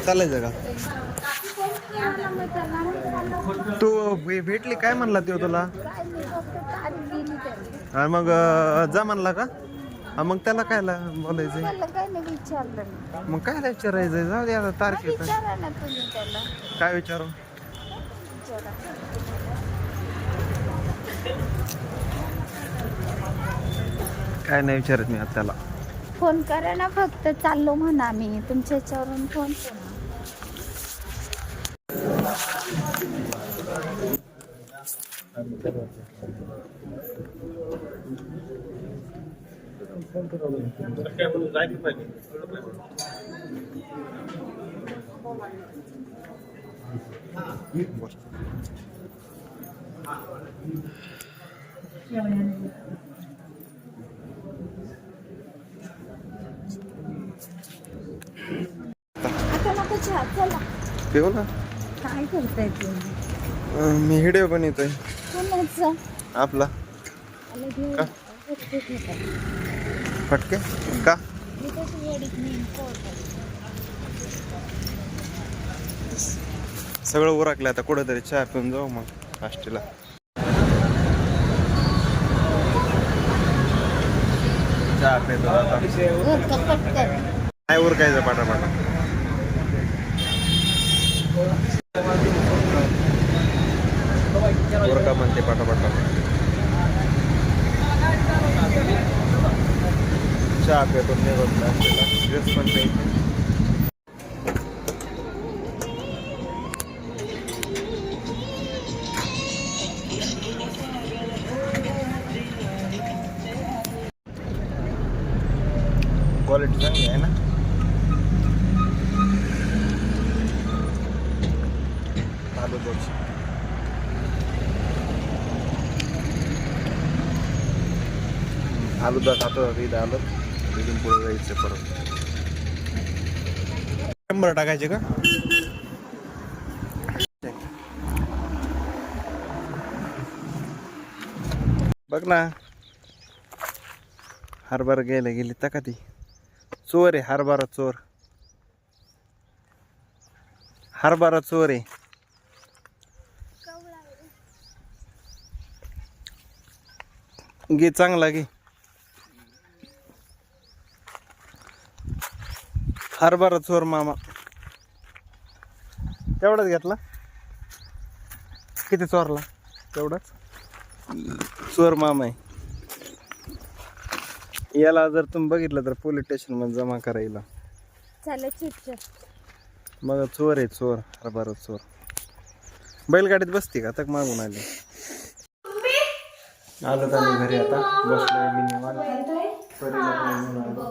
चालायचं का? तू भेटली काय म्हणला तो तुला? हा मग जा म्हणला का? हा मग त्याला काय बोलायचंय? मग काय विचारायचंय? जाऊ दे आता तारखेत. काय विचारू? काय नाही विचारत मी आता त्याला. फोन करा ना फक्त, चाललो म्हणा मी तुमच्या याच्यावरून फोन करा. आता नको चहा, चला. पिऊ ना. काय करताय तुम्ही? मी व्हिडिओ बनवतोय. कोणाचा? आपला. का? फटके का? सगळं उरकलं आता, कुठेतरी चहा पिऊन जाऊ मग नाश्त्याला. चहा पितो आता. काय उरकायचं पाटापाटा. उरका म्हणते पाटापाटा. चहा पितो निघत नाश्त्याला. ड्रेस पण प्यायचे. क्वालिटी चांगली आहे ना. आलूदाची आलूदा खातो. इथं आलं इथून पुढे जायचं परत. 100 टाकायचे का? बघ ना, हरभरा गेली तका ती. चोर आहे हरभरा, चोर. हरभरा चोर आहे. घे चांगला घे. हरभरा चोर मामा. तेवढाच घेतला? किती चोरला? तेवढाच. चोर मामा आहे. याला जर तुम्ही बघितलं तर पोलीस स्टेशन मध्ये जमा करायला. मग चोर आहे, चोर. हरभरा चोर. बैलगाडीत बसते का? तक मागून आली. आलो तर मी घरी आता. बसलोय मी निवांत. परीला पण घेऊन आलो.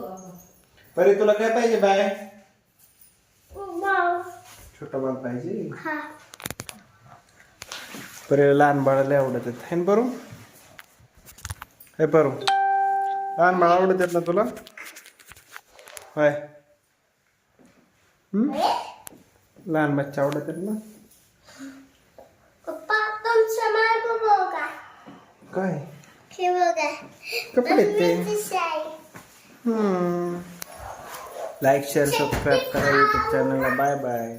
परी तुला काय पाहिजे बाय? छोटा बाळ पाहिजे. परीला लहान बाळाला आवडत आहेत. है ना परू? हे परू, लहान बाळ आवडत आहेत ना तुला? होय. लहान बच्चा आवडत आहेत ना? काय कपडे ते? लाईक शेअर सबस्क्राईब करा यूट्यूब चॅनलला. Bye bye.